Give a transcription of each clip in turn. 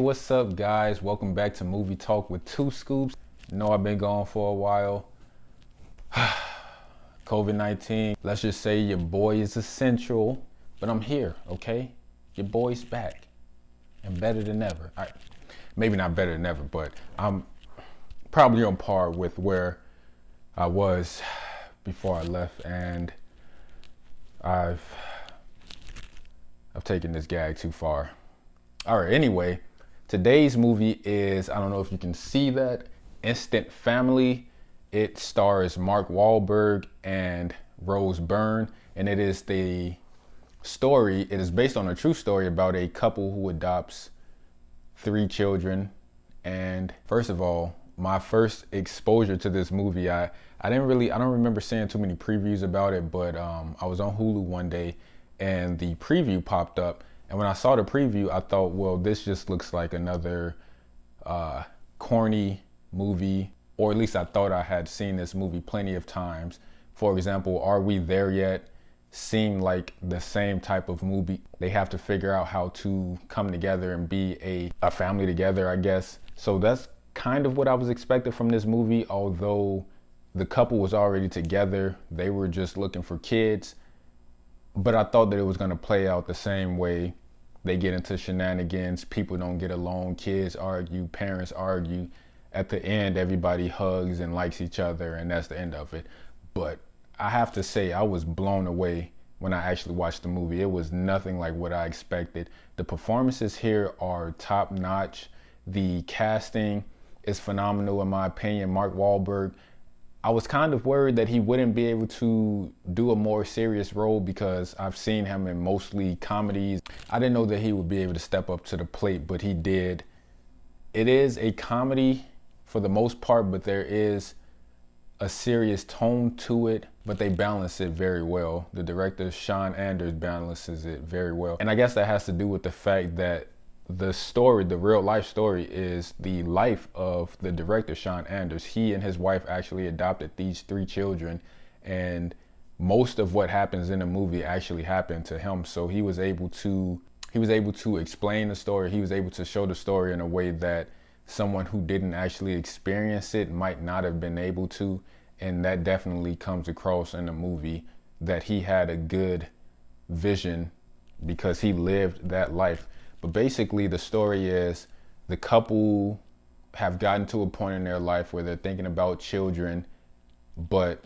What's up, guys? Welcome back to Movie Talk with Two Scoops. Know I've been gone for a while. COVID-19. Let's just say your boy is essential, but I'm here, okay? Your boy's back and better than ever. Maybe not better than ever, but I'm probably on par with where I was before I left, and I've taken this gag too far. All right, anyway, today's movie is, I don't know if you can see that, Instant Family. It stars Mark Wahlberg and Rose Byrne, and it is based on a true story about a couple who adopts 3 children. And first of all, my first exposure to this movie, I don't remember seeing too many previews about it, but I was on Hulu one day and the preview popped up. And when I saw the preview, I thought, well, this just looks like another corny movie, or at least I thought I had seen this movie plenty of times. For example, Are We There Yet? Seemed like the same type of movie. They have to figure out how to come together and be a family together, I guess. So that's kind of what I was expecting from this movie, although the couple was already together. They were just looking for kids. But I thought that it was going to play out the same way. They get into shenanigans, people don't get along, kids argue, parents argue. At the end, everybody hugs and likes each other, and that's the end of it. But I have to say, I was blown away when I actually watched the movie. It was nothing like what I expected. The performances here are top notch. The casting is phenomenal in my opinion. Mark Wahlberg, I was kind of worried that he wouldn't be able to do a more serious role because I've seen him in mostly comedies. I didn't know that he would be able to step up to the plate, but he did. It is a comedy for the most part, but there is a serious tone to it, but they balance it very well. The director, Sean Anders, balances it very well. And I guess that has to do with the fact that the story, the real life story, is the life of the director, Sean Anders. He and his wife actually adopted these 3 children, and most of what happens in the movie actually happened to him. So he was able to explain the story. He was able to show the story in a way that someone who didn't actually experience it might not have been able to. And that definitely comes across in the movie, that he had a good vision because he lived that life. But basically the story is the couple have gotten to a point in their life where they're thinking about children, but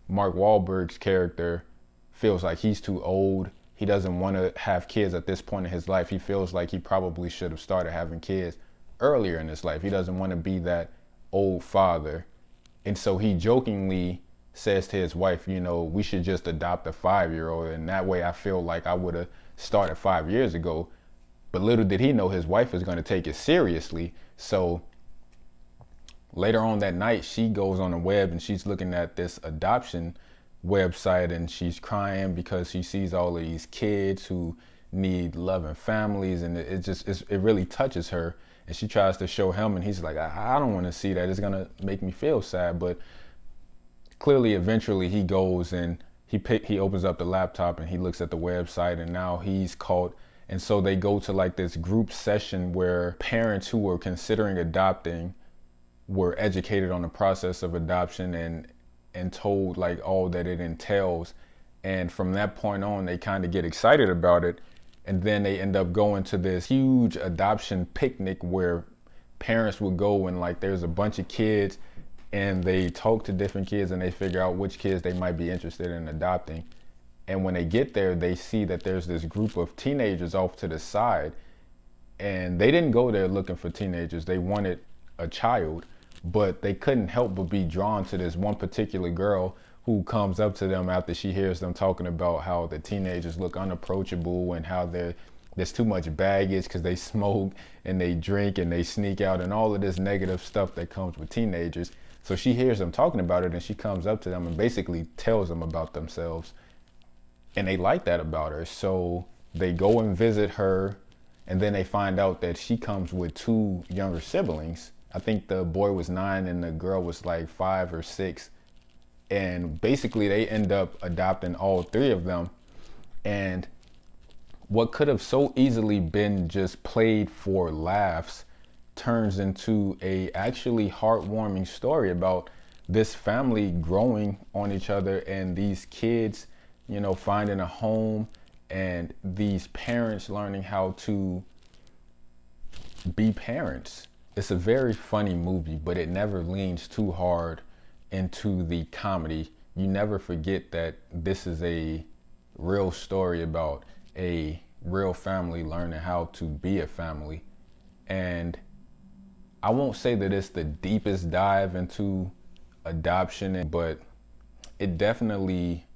Mark Wahlberg's character feels like he's too old. He doesn't want to have kids at this point in his life. He feels like he probably should have started having kids earlier in his life. He doesn't want to be that old father. And so he jokingly says to his wife, you know, we should just adopt a 5-year-old. And that way I feel like I would have started 5 years ago. But little did he know his wife was going to take it seriously. So later on that night, she goes on the web and she's looking at this adoption website, and she's crying because she sees all of these kids who need loving families, and it really touches her. And she tries to show him, and he's like, I don't want to see that. It's going to make me feel sad. But clearly, eventually, he goes and he opens up the laptop and he looks at the website, and now he's caught. And so they go to like this group session where parents who were considering adopting were educated on the process of adoption and told like all that it entails. And from that point on, they kind of get excited about it. And then they end up going to this huge adoption picnic where parents would go, and like there's a bunch of kids, and they talk to different kids and they figure out which kids they might be interested in adopting. And when they get there, they see that there's this group of teenagers off to the side, and they didn't go there looking for teenagers. They wanted a child, but they couldn't help but be drawn to this one particular girl who comes up to them after she hears them talking about how the teenagers look unapproachable and how there's too much baggage because they smoke and they drink and they sneak out and all of this negative stuff that comes with teenagers. So she hears them talking about it, and she comes up to them and basically tells them about themselves. And they like that about her. So they go and visit her, and then they find out that she comes with 2 younger siblings. I think the boy was 9 and the girl was like 5 or 6. And basically they end up adopting all 3 of them. And what could have so easily been just played for laughs turns into a actually heartwarming story about this family growing on each other, and these kids, you know, finding a home, and these parents learning how to be parents. It's a very funny movie, but it never leans too hard into the comedy. You never forget that this is a real story about a real family learning how to be a family. And I won't say that it's the deepest dive into adoption, but it definitely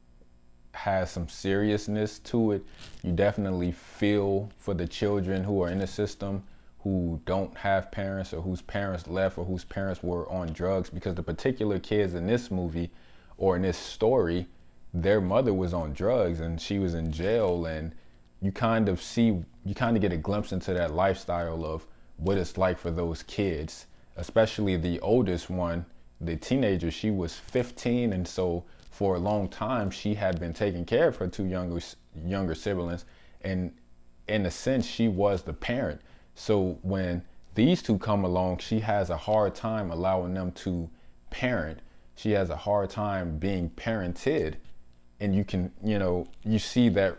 has some seriousness to it. You definitely feel for the children who are in the system, who don't have parents, or whose parents left, or whose parents were on drugs, because the particular kids in this movie or in this story, their mother was on drugs and she was in jail, and you kind of get a glimpse into that lifestyle of what it's like for those kids, especially the oldest one, the teenager. She was 15, and so for a long time she had been taking care of her two younger siblings, and in a sense she was the parent. So when these two come along, she has a hard time allowing them to parent. She has a hard time being parented, and you see that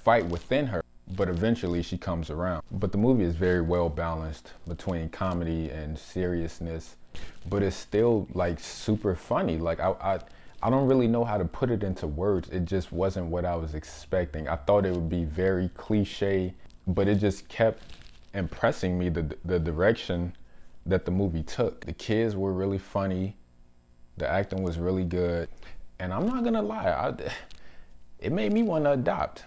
fight within her, but eventually she comes around. But the movie is very well balanced between comedy and seriousness, but it's still like super funny. Like I don't really know how to put it into words. It just wasn't what I was expecting. I thought it would be very cliche, but it just kept impressing me, the direction that the movie took. The kids were really funny. The acting was really good. And I'm not gonna lie, it made me want to adopt.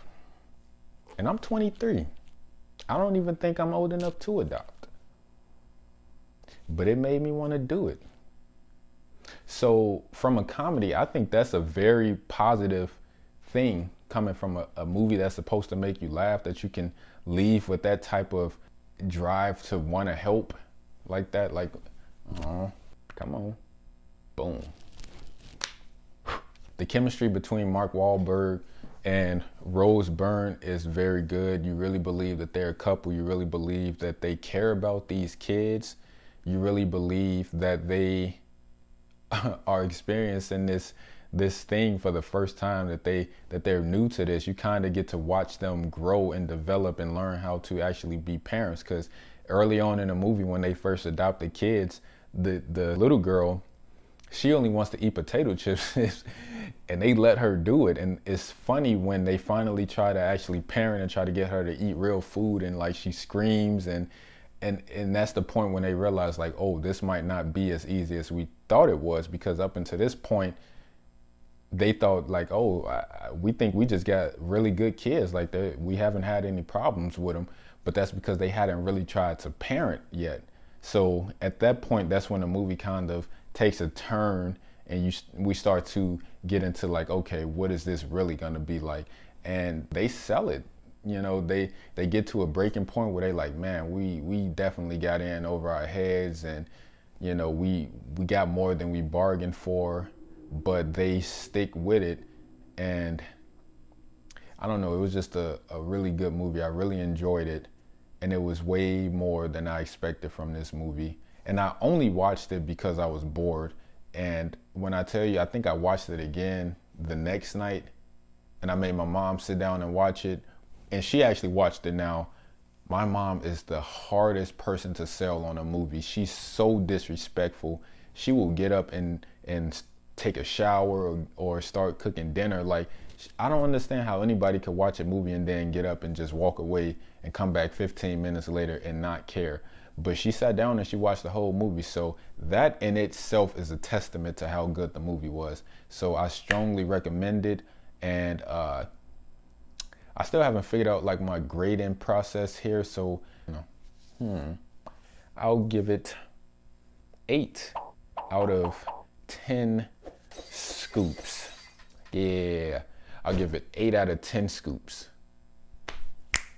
And I'm 23. I don't even think I'm old enough to adopt. But it made me want to do it. So from a comedy, I think that's a very positive thing coming from a movie that's supposed to make you laugh, that you can leave with that type of drive to want to help like that. Like, oh, come on. Boom. The chemistry between Mark Wahlberg and Rose Byrne is very good. You really believe that they're a couple. You really believe that they care about these kids. You really believe that they are experiencing this thing for the first time, that they're new to this. You kind of get to watch them grow and develop and learn how to actually be parents. Because early on in the movie, when they first adopt the kids, the little girl, she only wants to eat potato chips and they let her do it. And it's funny when they finally try to actually parent and try to get her to eat real food, and like she screams, and that's the point when they realize, like, oh, this might not be as easy as we thought it was, because up until this point they thought like, oh, we think we just got really good kids, like we haven't had any problems with them, but that's because they hadn't really tried to parent yet. So at that point, that's when the movie kind of takes a turn, and we start to get into like, okay, what is this really gonna be like? And they sell it. You know, they get to a breaking point where they like, man, we definitely got in over our heads, and you know, we got more than we bargained for, but they stick with it. And I don't know, it was just a really good movie. I really enjoyed it, and it was way more than I expected from this movie. And I only watched it because I was bored. And when I tell you, I think I watched it again the next night, and I made my mom sit down and watch it, and she actually watched it. Now, my mom is the hardest person to sell on a movie. She's so disrespectful. She will get up and take a shower or start cooking dinner. Like, I don't understand how anybody could watch a movie and then get up and just walk away and come back 15 minutes later and not care. But she sat down and she watched the whole movie. So that in itself is a testament to how good the movie was. So I strongly recommend it. And I still haven't figured out like my grading process here. So I'll give it 8 out of 10 scoops. Yeah, I'll give it 8 out of 10 scoops.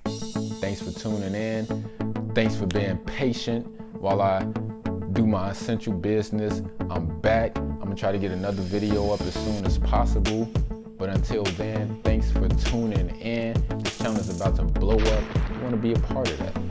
Thanks for tuning in. Thanks for being patient while I do my essential business. I'm back. I'm gonna try to get another video up as soon as possible. But until then, thanks for tuning in. This channel is about to blow up. You want to be a part of that.